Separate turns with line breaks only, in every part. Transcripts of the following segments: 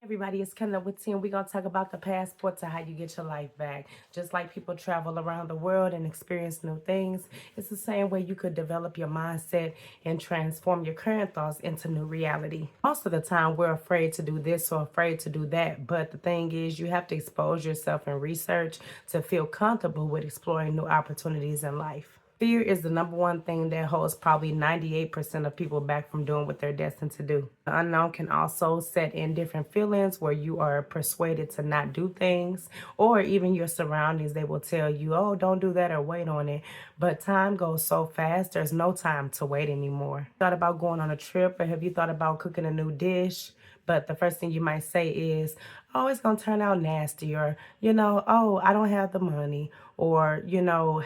Everybody, it's coming up with 10. We're going to talk about the passport to how you get your life back. Just like people travel around the world and experience new things, it's the same way you could develop your mindset and transform your current thoughts into new reality. Most of the time, we're afraid to do this or afraid to do that. But the thing is, you have to expose yourself and research to feel comfortable with exploring new opportunities in life. Fear is the number one thing that holds probably 98% of people back from doing what they're destined to do. The unknown can also set in different feelings where you are persuaded to not do things, or even your surroundings, they will tell you, oh, don't do that or wait on it. But time goes so fast, there's no time to wait anymore. Thought about going on a trip, or have you thought about cooking a new dish? But the first thing you might say is, oh, it's going to turn out nasty, or, oh, I don't have the money, or,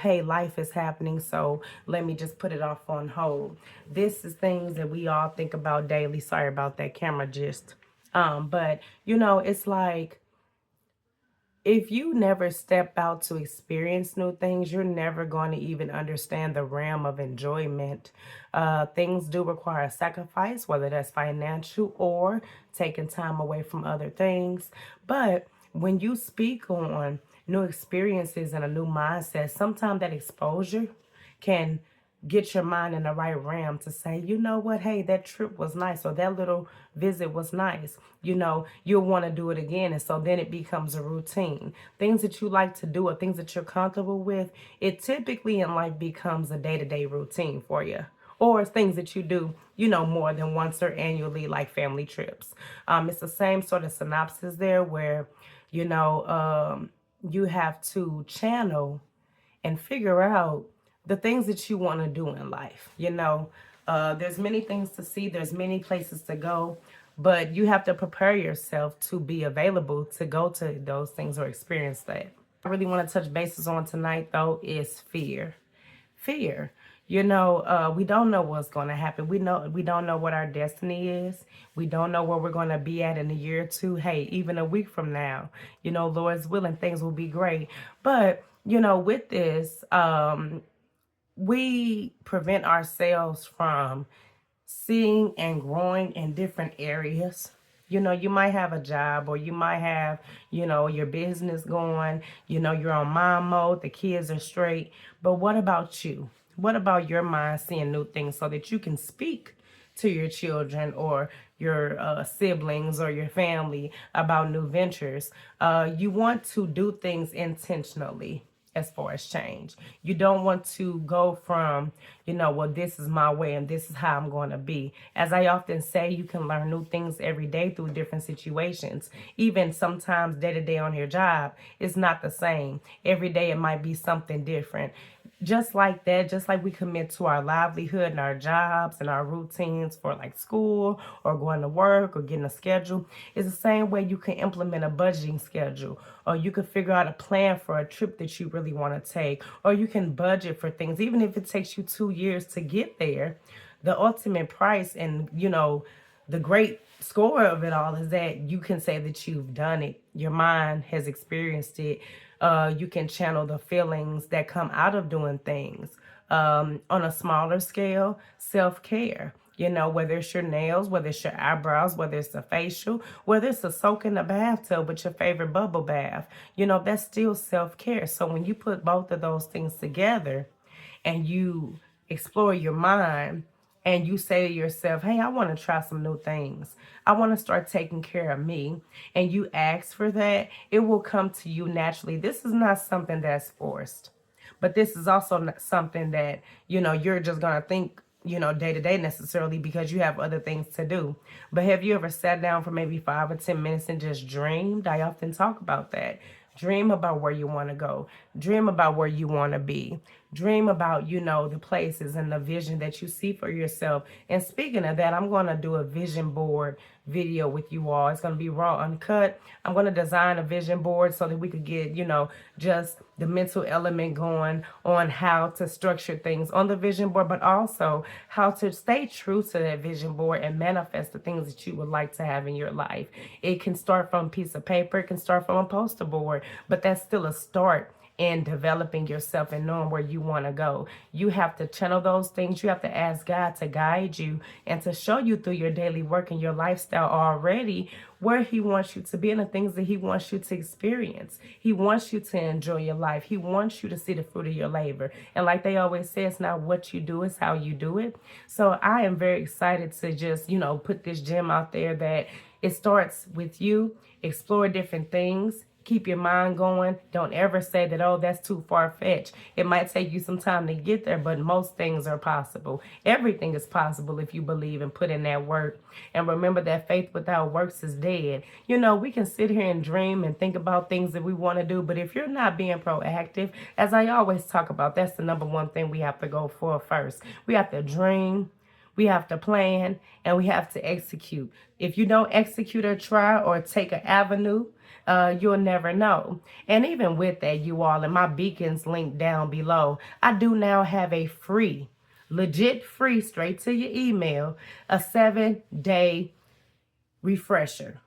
hey, life is happening, so let me just put it off on hold. This is things that we all think about daily. Sorry about that camera gist. But, it's like, if you never step out to experience new things, you're never going to even understand the realm of enjoyment. Things do require sacrifice, whether that's financial or taking time away from other things. But when you speak on new experiences and a new mindset, sometimes that exposure can get your mind in the right realm to say, you know what, hey, that trip was nice, or that little visit was nice. You'll want to do it again. And so then it becomes a routine. Things that you like to do or things that you're comfortable with, it typically in life becomes a day-to-day routine for you. Or things that you do, more than once or annually, like family trips. It's the same sort of synopsis there where, you have to channel and figure out the things that you want to do in life. There's many things to see, there's many places to go, but you have to prepare yourself to be available to go to those things or experience that. I really want to touch bases on tonight, though, is fear. Fear. We don't know what's going to happen. We don't know what our destiny is. We don't know where we're going to be at in a year or two. Hey, even a week from now, Lord's willing, things will be great. But, with this, we prevent ourselves from seeing and growing in different areas. You might have a job, or you might have, your business going, you're on mom mode, the kids are straight. But what about you? What about your mind seeing new things so that you can speak to your children or your siblings or your family about new ventures? You want to do things intentionally as far as change. You don't want to go from, well, this is my way and this is how I'm going to be. As I often say, you can learn new things every day through different situations. Even sometimes day to day on your job, it's not the same. Every day it might be something different. Just like that, just like we commit to our livelihood and our jobs and our routines for like school or going to work or getting a schedule, it's the same way you can implement a budgeting schedule, or you can figure out a plan for a trip that you really want to take, or you can budget for things, even if it takes you 2 years to get there. The ultimate price and, the great score of it all is that you can say that you've done it. Your mind has experienced it. You can channel the feelings that come out of doing things. On a smaller scale, self-care. Whether it's your nails, whether it's your eyebrows, whether it's a facial, whether it's a soak in the bathtub with your favorite bubble bath, that's still self-care. So when you put both of those things together and you explore your mind, and you say to yourself, hey, I want to try some new things. I want to start taking care of me. And you ask for that, it will come to you naturally. This is not something that's forced. But this is also not something that, you're just going to think, day to day necessarily because you have other things to do. But have you ever sat down for maybe 5 or 10 minutes and just dreamed? I often talk about that. Dream about where you want to go. Dream about where you want to be. Dream about, the places and the vision that you see for yourself. And speaking of that, I'm going to do a vision board video with you all. It's going to be raw, uncut. I'm going to design a vision board so that we could get, just the mental element going on how to structure things on the vision board, but also how to stay true to that vision board and manifest the things that you would like to have in your life. It can start from a piece of paper. It can start from a poster board, but that's still a start in developing yourself and knowing where you want to go. You have to channel those things. You have to ask God to guide you and to show you through your daily work and your lifestyle already where he wants you to be and the things that he wants you to experience. He wants you to enjoy your life. He wants you to see the fruit of your labor. And like they always say, it's not what you do, it's how you do it. So I am very excited to just, put this gem out there that it starts with you. Explore different things. Keep your mind going. Don't ever say that, oh, that's too far-fetched. It might take you some time to get there, but most things are possible. Everything is possible if you believe and put in that work. And remember that faith without works is dead. We can sit here and dream and think about things that we want to do, but if you're not being proactive, as I always talk about, that's the number one thing we have to go for first. We have to dream. We have to plan, and we have to execute. If you don't execute or try or take an avenue, you'll never know. And even with that, you all, and my beacons link down below, I do now have a free, legit free, straight to your email, a 7-day refresher.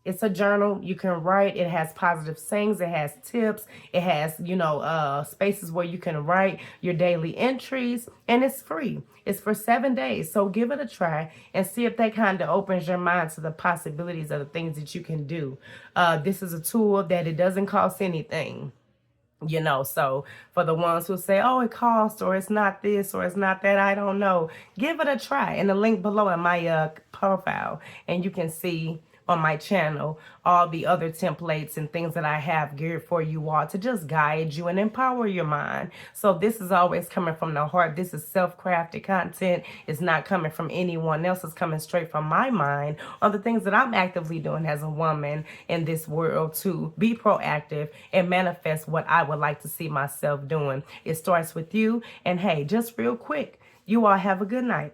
It's a journal you can write. It has positive sayings. It has tips. It has, spaces where you can write your daily entries, and it's free. It's for 7 days. So give it a try and see if that kind of opens your mind to the possibilities of the things that you can do. This is a tool that it doesn't cost anything. So for the ones who say, oh, it costs, or it's not this, or it's not that, I don't know, give it a try. And the link below in my profile, and you can see on my channel all the other templates and things that I have geared for you all to just guide you and empower your mind. So this is always coming from the heart. This is self-crafted content. It's not coming from anyone else. It's coming straight from my mind on the things that I'm actively doing as a woman in this world to be proactive and manifest what I would like to see myself doing. It starts with you. And hey, just real quick, you all have a good night.